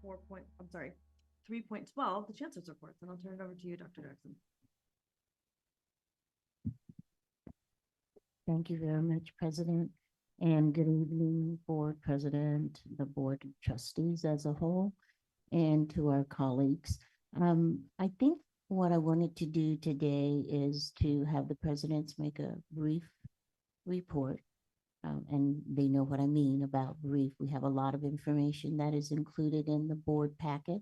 3.12, the Chancellor's reports, and I'll turn it over to you, Dr. Jackson. Thank you very much, President. And good evening, Board President, the Board of Trustees as a whole, and to our colleagues. I think what I wanted to do today is to have the presidents make a brief report. And they know what I mean about brief. We have a lot of information that is included in the board packet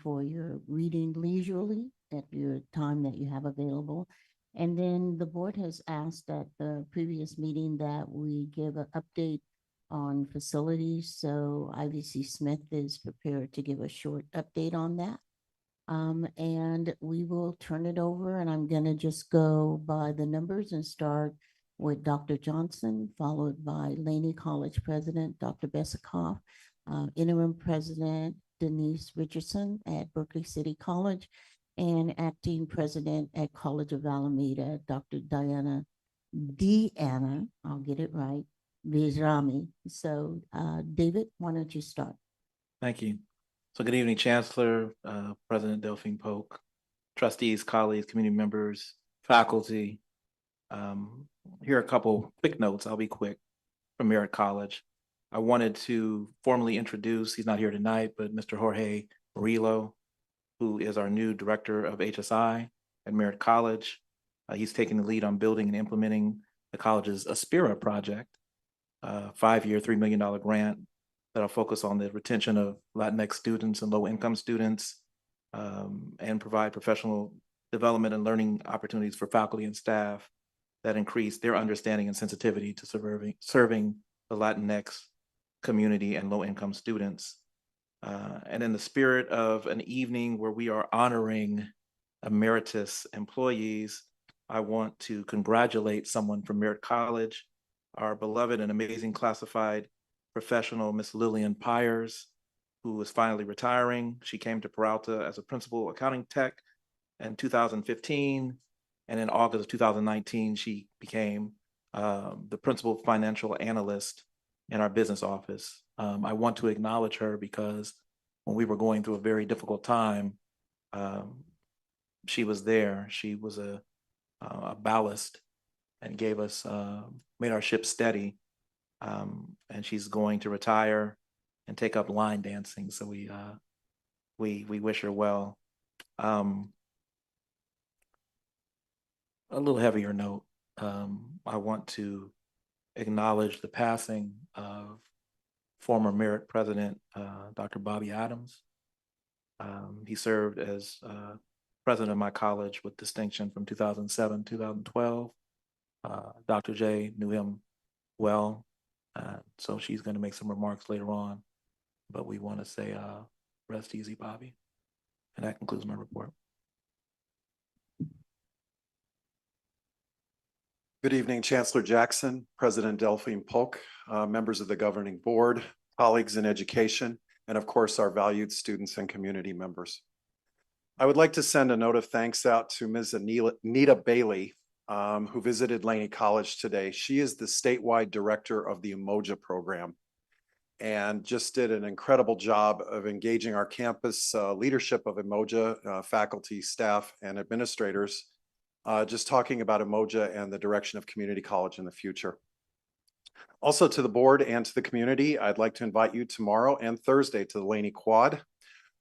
for your reading leisurely at your time that you have available. And then the board has asked at the previous meeting that we give an update on facilities. So IVC Smith is prepared to give a short update on that. And we will turn it over, and I'm gonna just go by the numbers and start with Dr. Johnson, followed by Laney College President, Dr. Besikof, Interim President Denise Richardson at Berkeley City College, and Acting President at College of Alameda, Dr. Deanna, I'll get it right, Bajrami. So David, why don't you start? Thank you. So good evening, Chancellor, President Delphine Polk, trustees, colleagues, community members, faculty. Here are a couple quick notes. I'll be quick from Merritt College. I wanted to formally introduce, he's not here tonight, but Mr. Jorge Murillo, who is our new director of HSI at Merritt College. He's taking the lead on building and implementing the college's Aspira project, a 5-year, $3 million grant that'll focus on the retention of Latinx students and low-income students, and provide professional development and learning opportunities for faculty and staff that increase their understanding and sensitivity to serving the Latinx community and low-income students. And in the spirit of an evening where we are honoring emeritus employees, I want to congratulate someone from Merritt College, our beloved and amazing classified professional, Miss Lillian Pyers, who is finally retiring. She came to Peralta as a principal accounting tech in 2015. And in August of 2019, she became the principal financial analyst in our business office. I want to acknowledge her because when we were going through a very difficult time, she was there. She was a ballast and gave us, made our ship steady. And she's going to retire and take up line dancing. So we wish her well. A little heavier note, I want to acknowledge the passing of former Merritt President, Dr. Bobby Adams. He served as president of my college with distinction from 2007, 2012. Dr. J knew him well, so she's going to make some remarks later on, but we want to say rest easy, Bobby. And that concludes my report. Good evening, Chancellor Jackson, President Delphine Polk, members of the governing board, colleagues in education, and of course, our valued students and community members. I would like to send a note of thanks out to Ms. Anita Bailey, who visited Laney College today. She is the statewide director of the Umoja program and just did an incredible job of engaging our campus leadership of Umoja, faculty, staff, and administrators, just talking about Umoja and the direction of community college in the future. Also to the board and to the community, I'd like to invite you tomorrow and Thursday to the Laney Quad,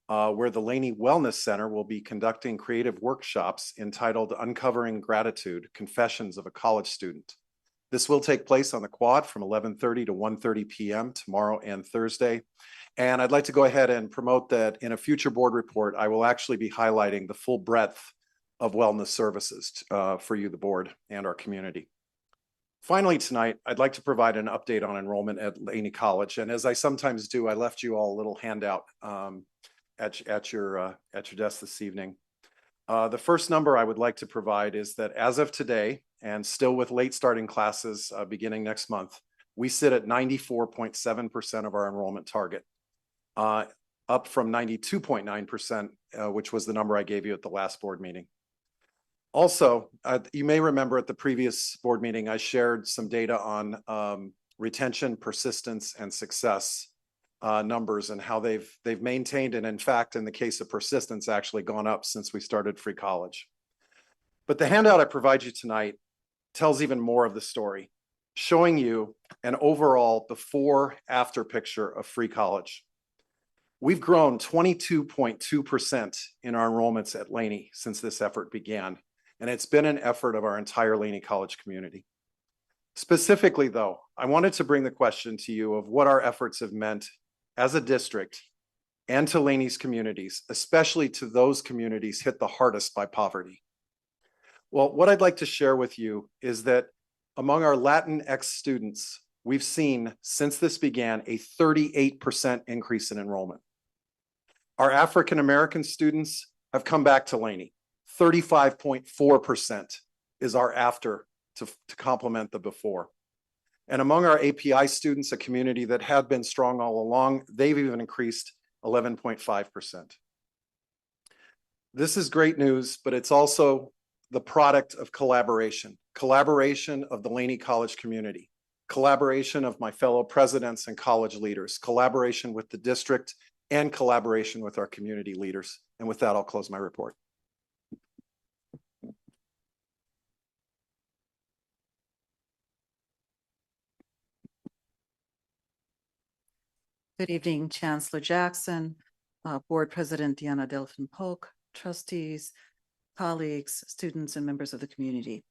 where the Laney Wellness Center will be conducting creative workshops entitled Uncovering Gratitude, Confessions of a College Student. This will take place on the Quad from 11:30 to 1:30 p.m. tomorrow and Thursday. And I'd like to go ahead and promote that in a future board report, I will actually be highlighting the full breadth of wellness services for you, the board, and our community. Finally, tonight, I'd like to provide an update on enrollment at Laney College. And as I sometimes do, I left you all a little handout at your desk this evening. The first number I would like to provide is that as of today, and still with late starting classes beginning next month, we sit at 94.7% of our enrollment target, up from 92.9%, which was the number I gave you at the last board meeting. Also, you may remember at the previous board meeting, I shared some data on retention, persistence, and success numbers and how they've maintained, and in fact, in the case of persistence, actually gone up since we started free college. But the handout I provide you tonight tells even more of the story, showing you an overall before-after picture of free college. We've grown 22.2% in our enrollments at Laney since this effort began, and it's been an effort of our entire Laney College community. Specifically, though, I wanted to bring the question to you of what our efforts have meant as a district and to Laney's communities, especially to those communities hit the hardest by poverty. Well, what I'd like to share with you is that among our Latinx students, we've seen since this began a 38% increase in enrollment. Our African-American students have come back to Laney. 35.4% is our after to complement the before. And among our API students, a community that had been strong all along, they've even increased 11.5%. This is great news, but it's also the product of collaboration of the Laney College community, collaboration of my fellow presidents and college leaders, collaboration with the district, and collaboration with our community leaders. And with that, I'll close my report. Good evening, Chancellor Jackson, Board President Deanna Delphine-Polk, trustees, colleagues, students, and members of the community.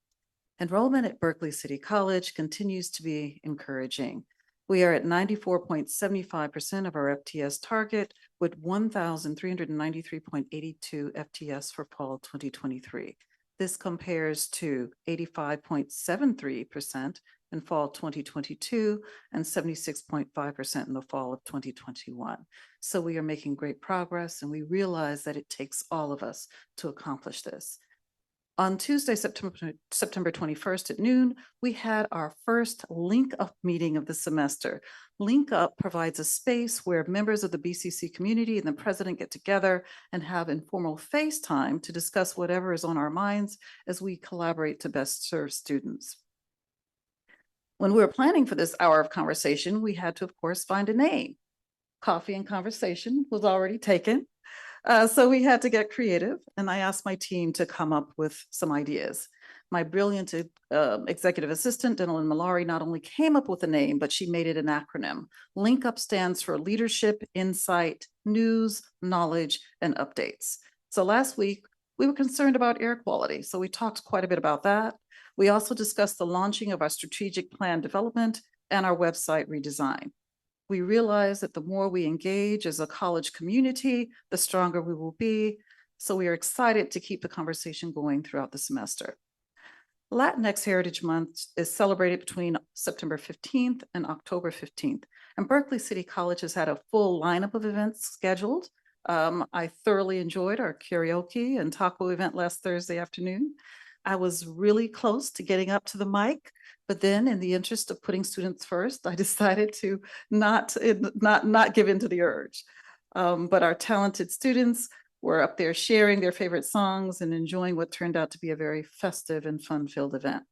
Enrollment at Berkeley City College continues to be encouraging. We are at 94.75% of our FTS target with 1,393.82 FTS for fall 2023. This compares to 85.73% in fall 2022 and 76.5% in the fall of 2021. So we are making great progress, and we realize that it takes all of us to accomplish this. On Tuesday, September 21st at noon, we had our first Link Up meeting of the semester. Link Up provides a space where members of the BCC community and the president get together and have informal FaceTime to discuss whatever is on our minds as we collaborate to best serve students. When we were planning for this hour of conversation, we had to, of course, find a name. Coffee and Conversation was already taken. So we had to get creative, and I asked my team to come up with some ideas. My brilliant executive assistant, Denalyn Malari, not only came up with a name, but she made it an acronym. Link Up stands for Leadership, Insight, News, Knowledge, and Updates. So last week, we were concerned about air quality, so we talked quite a bit about that. We also discussed the launching of our strategic plan development and our website redesign. We realize that the more we engage as a college community, the stronger we will be. So we are excited to keep the conversation going throughout the semester. Latinx Heritage Month is celebrated between September 15th and October 15th. And Berkeley City College has had a full lineup of events scheduled. I thoroughly enjoyed our karaoke and taco event last Thursday afternoon. I was really close to getting up to the mic, but then in the interest of putting students first, I decided to not give in to the urge. But our talented students were up there sharing their favorite songs and enjoying what turned out to be a very festive and fun-filled event.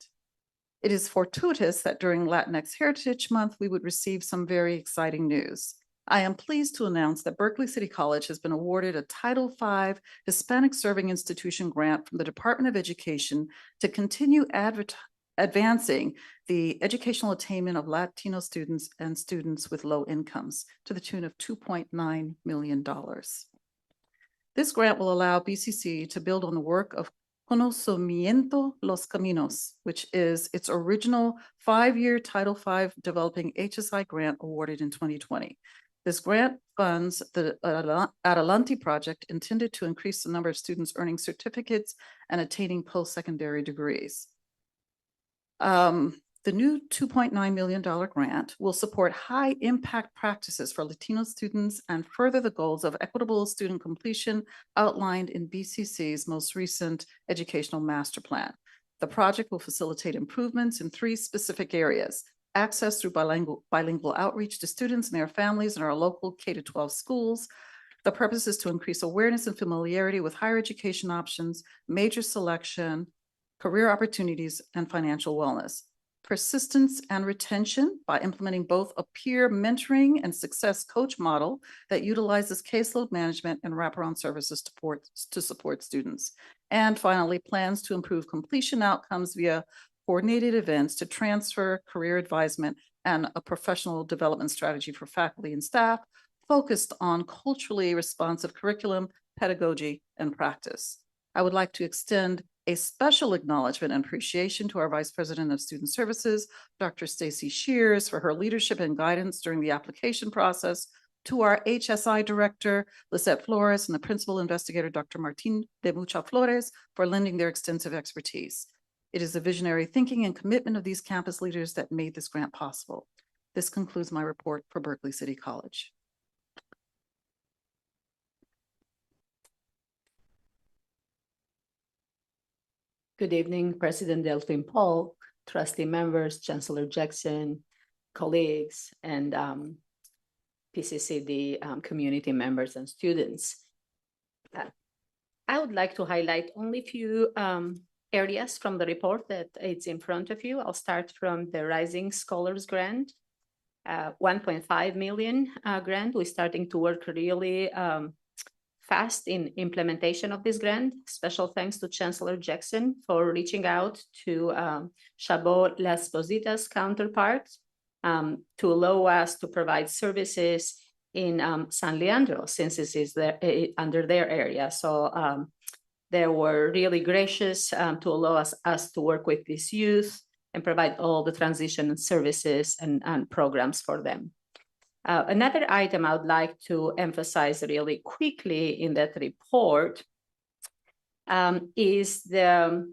It is fortuitous that during Latinx Heritage Month, we would receive some very exciting news. I am pleased to announce that Berkeley City College has been awarded a Title V Hispanic Serving Institution grant from the Department of Education to continue advancing the educational attainment of Latino students and students with low incomes to the tune of $2.9 million. This grant will allow BCC to build on the work of Conocimiento Los Caminos, which is its original 5-year Title V Developing HSI grant awarded in 2020. This grant funds the Adelante project intended to increase the number of students earning certificates and attaining post-secondary degrees. The new $2.9 million grant will support high impact practices for Latino students and further the goals of equitable student completion outlined in BCC's most recent educational master plan. The project will facilitate improvements in 3 specific areas: access through bilingual outreach to students and their families in our local K-12 schools. The purpose is to increase awareness and familiarity with higher education options, major selection, career opportunities, and financial wellness. persistence and retention by implementing both a peer mentoring and success coach model that utilizes caseload management and wraparound services to support students. And finally, plans to improve completion outcomes via coordinated events to transfer career advisement and a professional development strategy for faculty and staff focused on culturally responsive curriculum, pedagogy, and practice. I would like to extend a special acknowledgement and appreciation to our Vice President of Student Services, Dr. Stacy Shears, for her leadership and guidance during the application process, to our HSI Director, Lisette Flores, and the Principal Investigator, Dr. Martin de Mucha Flores, for lending their extensive expertise. It is the visionary thinking and commitment of these campus leaders that made this grant possible. This concludes my report for Berkeley City College. Good evening, President Delphine Polk, trustee members, Chancellor Jackson, colleagues, and PCCD community members and students. I would like to highlight only a few areas from the report that it's in front of you. I'll start from the Rising Scholars Grant, 1.5 million grant. We're starting to work really fast in implementation of this grant. Special thanks to Chancellor Jackson for reaching out to Chabot Las Positas counterpart to allow us to provide services in San Leandro, since this is under their area. So they were really gracious to allow us to work with this youth and provide all the transition services and programs for them. Another item I would like to emphasize really quickly in that report is the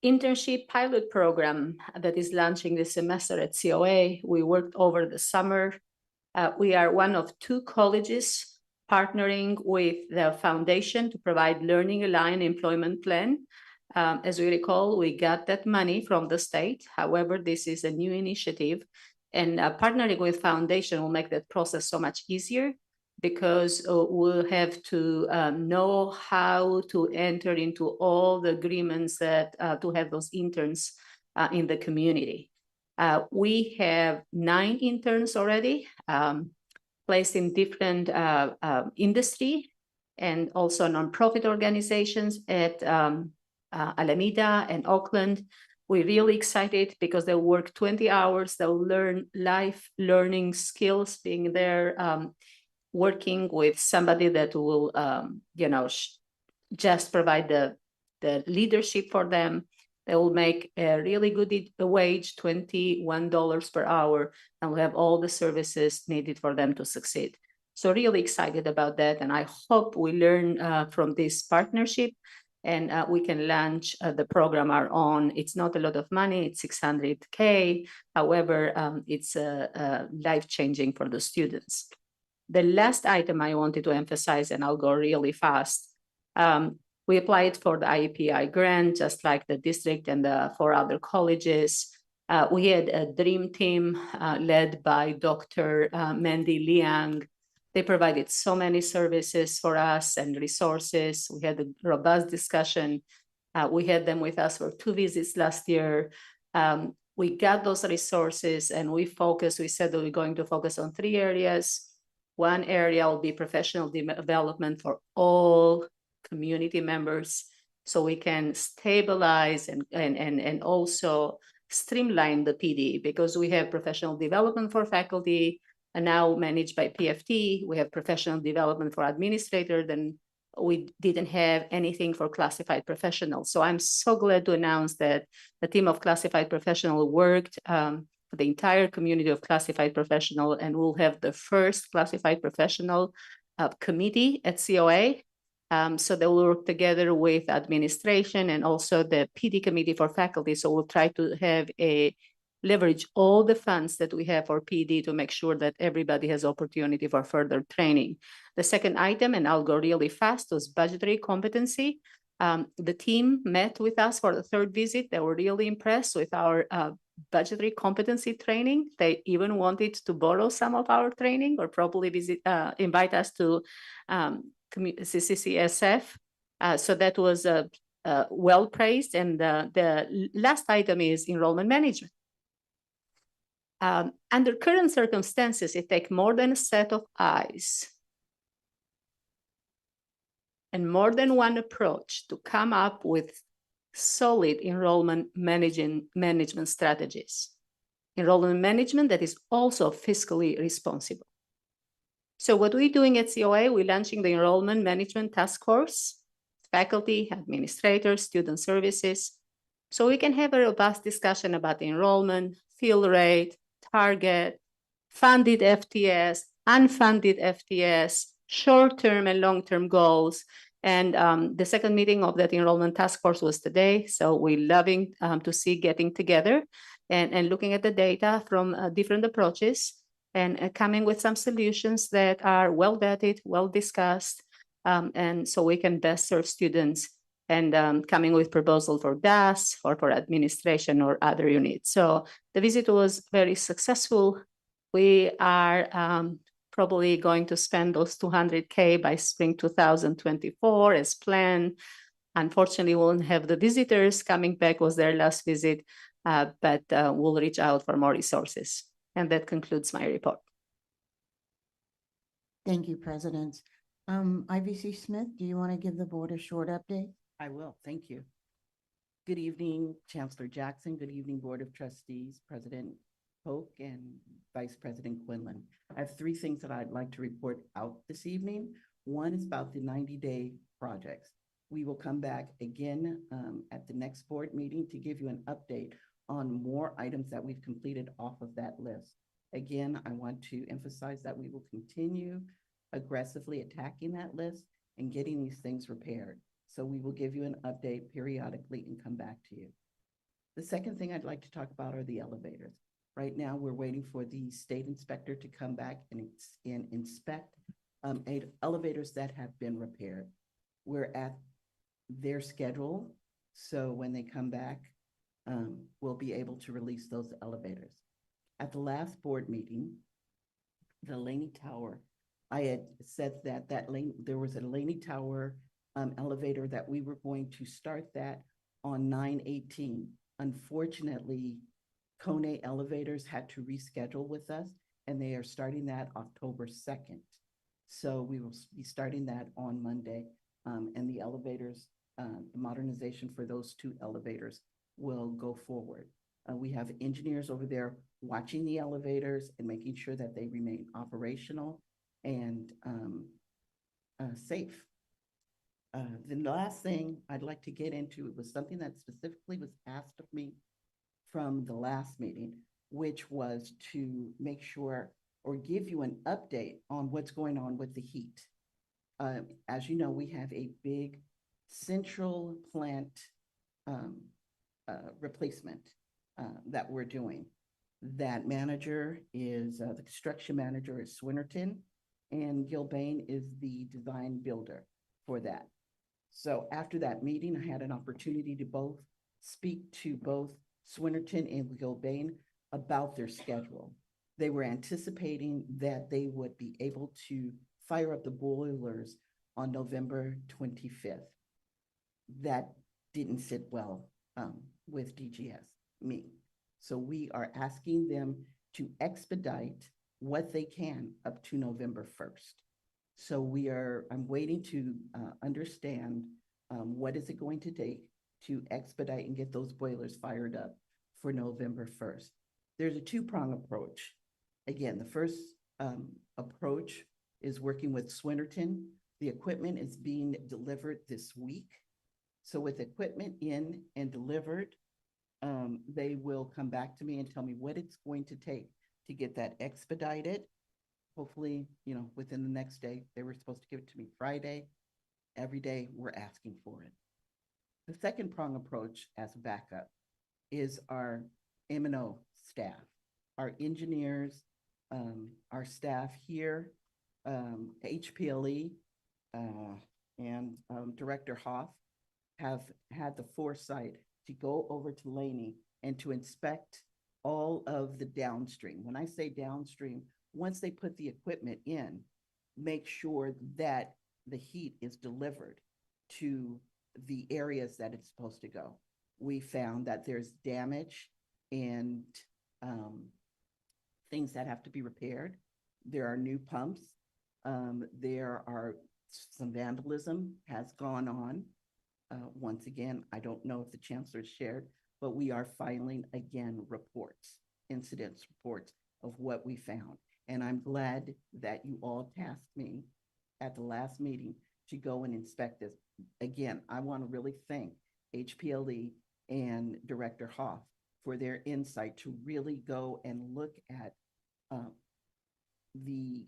internship pilot program that is launching this semester at COA. We worked over the summer. We are one of 2 colleges partnering with the foundation to provide learning aligned employment plan. As we recall, we got that money from the state. However, this is a new initiative, and partnering with foundation will make that process so much easier, because we'll have to know how to enter into all the agreements that to have those interns in the community. We have 9 interns already placed in different industry and also nonprofit organizations at Alameda and Oakland. We're really excited because they'll work 20 hours. They'll learn life learning skills, being there, working with somebody that will, just provide the leadership for them. They will make a really good wage, $21 per hour, and will have all the services needed for them to succeed. So really excited about that. And I hope we learn from this partnership, and we can launch the program our own. It's not a lot of money, it's $600K. However, it's life-changing for the students. The last item I wanted to emphasize, and I'll go really fast. We applied for the IEPI grant, just like the district and the 4 other colleges. We had a dream team led by Dr. Mandy Liang. They provided so many services for us and resources. We had a robust discussion. We had them with us for 2 visits last year. We got those resources and we said that we're going to focus on 3 areas. One area will be professional development for all community members, so we can stabilize and also streamline the PD, because we have professional development for faculty and now managed by PFT. We have professional development for administrators, and we didn't have anything for classified professionals. So I'm so glad to announce that the team of classified professional worked for the entire community of classified professional, and we'll have the first classified professional committee at COA. So they will work together with administration and also the PD committee for faculty. So we'll try to leverage all the funds that we have for PD to make sure that everybody has opportunity for further training. The second item, and I'll go really fast, was budgetary competency. The team met with us for the 3rd visit. They were really impressed with our budgetary competency training. They even wanted to borrow some of our training or probably invite us to CCCSF. So that was well praised. And the last item is enrollment management. Under current circumstances, it takes more than a set of eyes and more than one approach to come up with solid enrollment management strategies. Enrollment management that is also fiscally responsible. So what we're doing at COA, we're launching the Enrollment Management Task Force, faculty, administrators, student services, so we can have a robust discussion about the enrollment, fill rate, target, funded FTS, unfunded FTS, short-term and long-term goals. And the second meeting of that enrollment task force was today. So we're loving to see getting together and looking at the data from different approaches and coming with some solutions that are well vetted, well discussed, and so we can best serve students and coming with proposal for DAS or for administration or other units. So the visit was very successful. We are probably going to spend those $200K by spring 2024 as planned. Unfortunately, we won't have the visitors coming back, was their last visit, but we'll reach out for more resources. And that concludes my report. Thank you, President. IVC Smith, do you want to give the board a short update? I will, thank you. Good evening, Chancellor Jackson. Good evening, Board of Trustees, President Polk and Vice President Quinlan. I have three things that I'd like to report out this evening. One is about the 90-day projects. We will come back again at the next board meeting to give you an update on more items that we've completed off of that list. Again, I want to emphasize that we will continue aggressively attacking that list and getting these things repaired. So we will give you an update periodically and come back to you. The second thing I'd like to talk about are the elevators. Right now, we're waiting for the state inspector to come back and inspect elevators that have been repaired. We're at their schedule, so when they come back, we'll be able to release those elevators. At the last board meeting, the Laney Tower, I had said that there was a Laney Tower elevator that we were going to start that on 9/18. Unfortunately, Kone Elevators had to reschedule with us, and they are starting that October 2nd. So we will be starting that on Monday, and the elevators, the modernization for those two elevators will go forward. We have engineers over there watching the elevators and making sure that they remain operational and safe. The last thing I'd like to get into was something that specifically was asked of me from the last meeting, which was to make sure or give you an update on what's going on with the heat. As you know, we have a big central plant replacement that we're doing. That manager is, the construction manager is Swinnerton, and Gilbane is the design builder for that. So after that meeting, I had an opportunity to speak to both Swinnerton and Gilbane about their schedule. They were anticipating that they would be able to fire up the boilers on November 25th. That didn't sit well with DGS, me. So we are asking them to expedite what they can up to November 1st. So I'm waiting to understand what is it going to take to expedite and get those boilers fired up for November 1st. There's a two-prong approach. Again, the first approach is working with Swinnerton. The equipment is being delivered this week. So with equipment in and delivered, they will come back to me and tell me what it's going to take to get that expedited. Hopefully, within the next day. They were supposed to give it to me Friday. Every day we're asking for it. The second prong approach as a backup is our M&O staff, our engineers, our staff here, HPLE, and Director Hoff have had the foresight to go over to Laney and to inspect all of the downstream. When I say downstream, once they put the equipment in, make sure that the heat is delivered to the areas that it's supposed to go. We found that there's damage and things that have to be repaired. There are new pumps. There are some vandalism has gone on. Once again, I don't know if the chancellor shared, but we are filing again reports, incidents reports of what we found. And I'm glad that you all tasked me at the last meeting to go and inspect this. Again, I want to really thank HPLE and Director Hoff for their insight to really go and look at the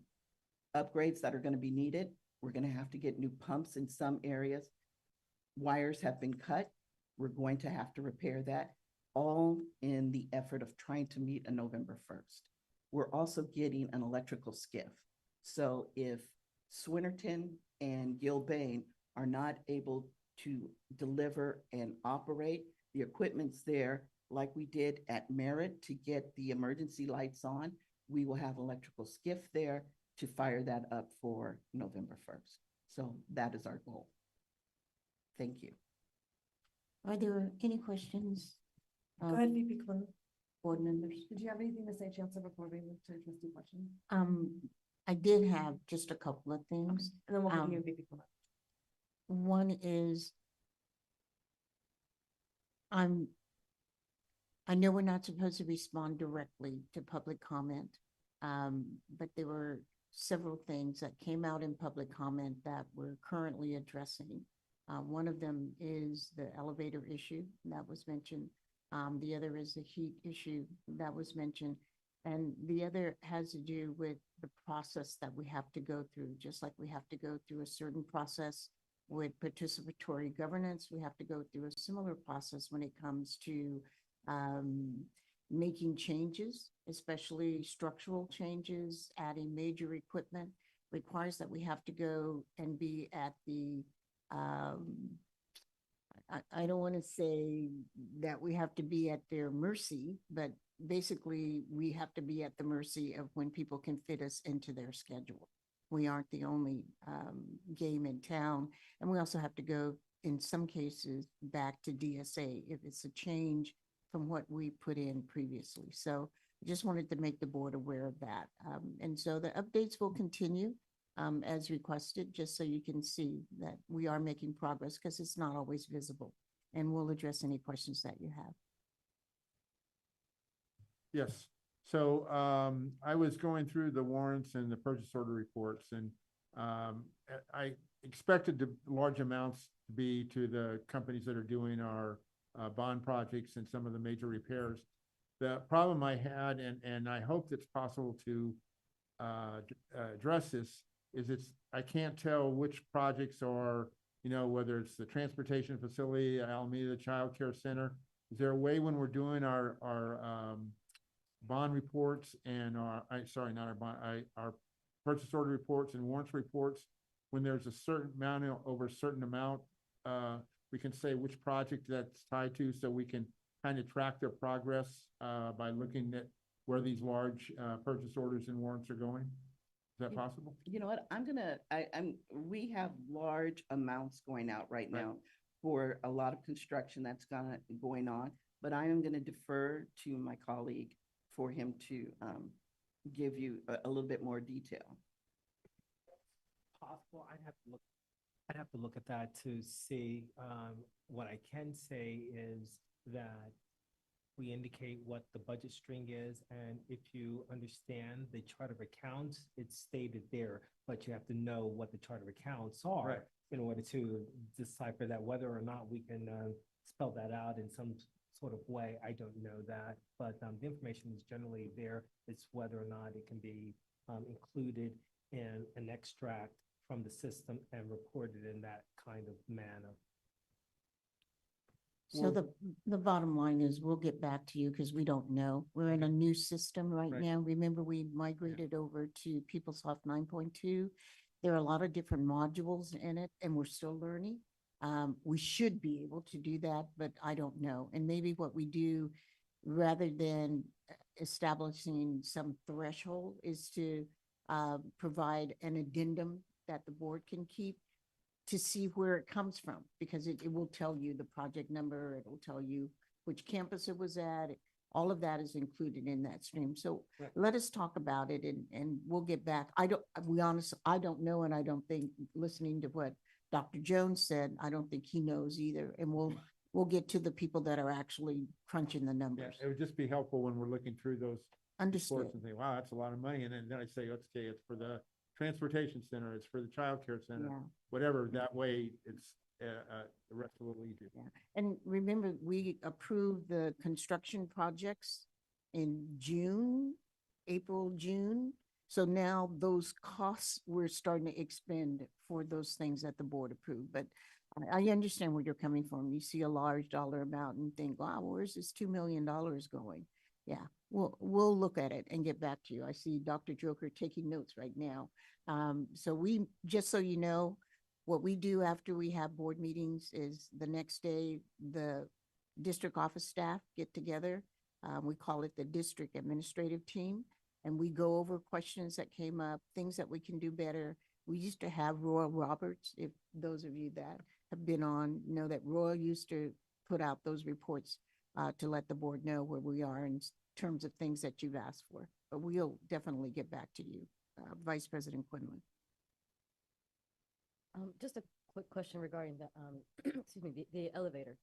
upgrades that are going to be needed. We're going to have to get new pumps in some areas. Wires have been cut. We're going to have to repair that, all in the effort of trying to meet a November 1st. We're also getting an electrical skiff. So if Swinnerton and Gilbane are not able to deliver and operate, the equipment's there, like we did at Merritt to get the emergency lights on, we will have electrical skiff there to fire that up for November 1st. So that is our goal. Thank you. Are there any questions? Go ahead, VP Clem. Board members? Did you have anything to say, Chancellor, before we move to trustee questions? I did have just a couple of things. And then we'll Um, continue with VP Clem. One is I know we're not supposed to respond directly to public comment, but there were several things that came out in public comment that we're currently addressing. One of them is the elevator issue that was mentioned. The other is the heat issue that was mentioned. And the other has to do with the process that we have to go through, just like we have to go through a certain process with participatory governance. We have to go through a similar process when it comes to making changes, especially structural changes. Adding major equipment requires that we have to go and be at the I don't want to say that we have to be at their mercy, but basically we have to be at the mercy of when people can fit us into their schedule. We aren't the only game in town. And we also have to go, in some cases, back to DSA if it's a change from what we put in previously. So I just wanted to make the board aware of that. And so the updates will continue as requested, just so you can see that we are making progress, because it's not always visible. And we'll address any questions that you have. Yes, so I was going through the warrants and the purchase order reports, and I expected the large amounts to be to the companies that are doing our bond projects and some of the major repairs. The problem I had, and I hope it's possible to address this, is I can't tell which projects are, whether it's the transportation facility, Alameda Child Care Center. Is there a way when we're doing our bond reports and our purchase order reports and warrants reports, when there's a certain amount over a certain amount, we can say which project that's tied to, so we can kind of track their progress by looking at where these large purchase orders and warrants are going? Is that possible? You know what, we have large amounts going out right now for a lot of construction that's going on, but I am gonna defer to my colleague for him to give you a little bit more detail. Possible, I'd have to look at that to see. What I can say is that we indicate what the budget string is, and if you understand the chart of accounts, it's stated there, but you have to know what the chart of accounts are in order to decipher that. Whether or not we can spell that out in some sort of way, I don't know that, but the information is generally there. It's whether or not it can be included in an extract from the system and reported in that kind of manner. So the bottom line is we'll get back to you, because we don't know. We're in a new system right now. Remember, we migrated over to PeopleSoft 9.2. There are a lot of different modules in it, and we're still learning. We should be able to do that, but I don't know. And maybe what we do, rather than establishing some threshold, is to provide an addendum that the board can keep to see where it comes from, because it will tell you the project number, it will tell you which campus it was at. All of that is included in that stream. So Right. let us talk about it and we'll get back. I don't know, and I don't think, listening to what Dr. Jones said, I don't think he knows either. And we'll get to the people that are actually crunching the Yeah, numbers. it would just be helpful when we're looking through those Understood. reports and think, wow, that's a lot of money. And then I say, okay, it's for the transportation center, it's for the childcare center, Yeah. whatever. That way it's, the rest of it will easier. Yeah. And remember, we approved the construction projects in June, April, June. So now those costs, we're starting to expend for those things that the board approved. But I understand where you're coming from. You see a large dollar amount and think, wow, where's this $2 million going? Yeah, we'll look at it and get back to you. I see Dr. Joker taking notes right now. So just so you know, what we do after we have board meetings is the next day, the district office staff get together. We call it the district administrative team. And we go over questions that came up, things that we can do better. We used to have Roy Roberts, if those of you that have been on know that Roy used to put out those reports to let the board know where we are in terms of things that you've asked for. But we'll definitely get back to you, Vice President Quinlan. Just a quick question regarding the, excuse me, the elevator.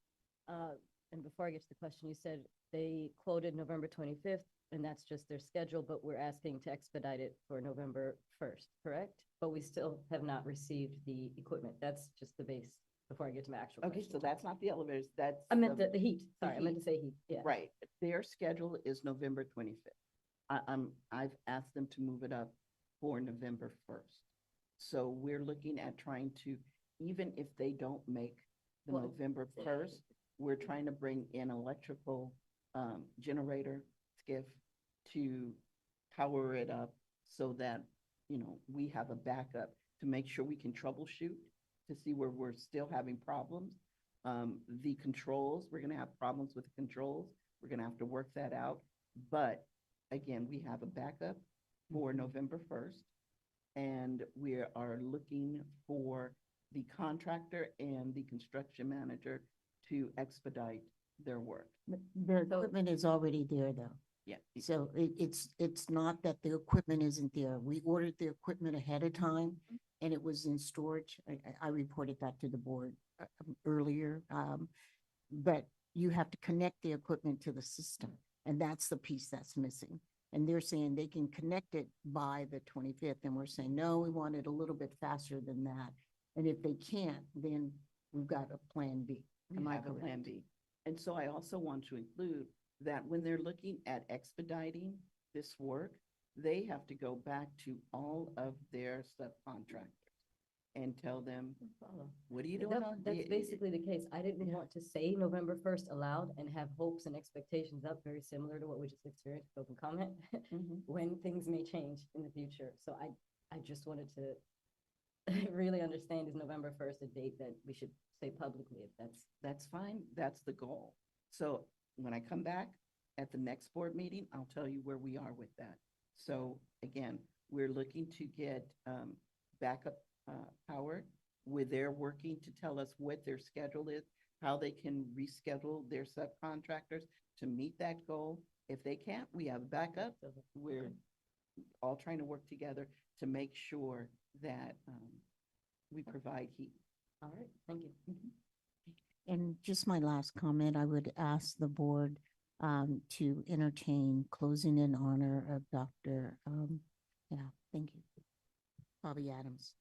And before I get to the question, you said they quoted November 25th, and that's just their schedule, but we're asking to expedite it for November 1st, correct? But we still have not received the equipment. That's just the base before I get to my actual Okay, question. so that's not the elevators, that's. I meant the heat. Sorry, I meant to heat. say heat. Yeah. Right, their schedule is November 25th. I've asked them to move it up for November 1st. So we're looking at trying to, even if they don't make the Well, November 1st, we're trying to bring in electrical generator skiff to power it up so that, we have a backup to make sure we can troubleshoot to see where we're still having problems. The controls, we're gonna have problems with the controls. We're gonna have to work that out. But again, we have a backup for November 1st. And we are looking for the contractor and the construction manager to expedite their work. The equipment is already there though. Yeah. So it's not that the equipment isn't there. We ordered the equipment ahead of time and it was in storage. I reported that to the board earlier. But you have to connect the equipment to the system, and that's the piece that's missing. And they're saying they can connect it by the 25th, and we're saying, no, we want it a little bit faster than that. And if they can't, then we've got a plan B. We have a plan B. And so I also want to include that when they're looking at expediting this work, they have to go back to all of their subcontractors and tell them, what are you doing? That's basically the case. I didn't Yeah. want to say November 1st aloud and have hopes and expectations up, very similar to what we just experienced with open comment, when things may change in the future. So I just wanted to really understand, is November 1st a date that we should say publicly if That's fine. That's the goal. So when I come back at the next board meeting, I'll tell you where we are with that. So again, we're looking to get backup power, where they're working to tell us what their schedule is, how they can reschedule their subcontractors to meet that goal. If they can't, we have backup. We're all trying to work together to make sure that we provide heat. All right, thank you. And just my last comment, I would ask the board to entertain closing in honor of Dr. Thank you, Bobby Adams.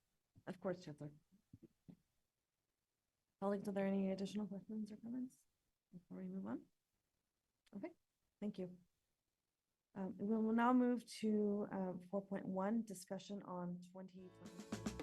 Of course, Chancellor. Colleagues, are there any additional questions or comments before we move on? Okay, thank you. We will now move to 4.1, discussion on 2020.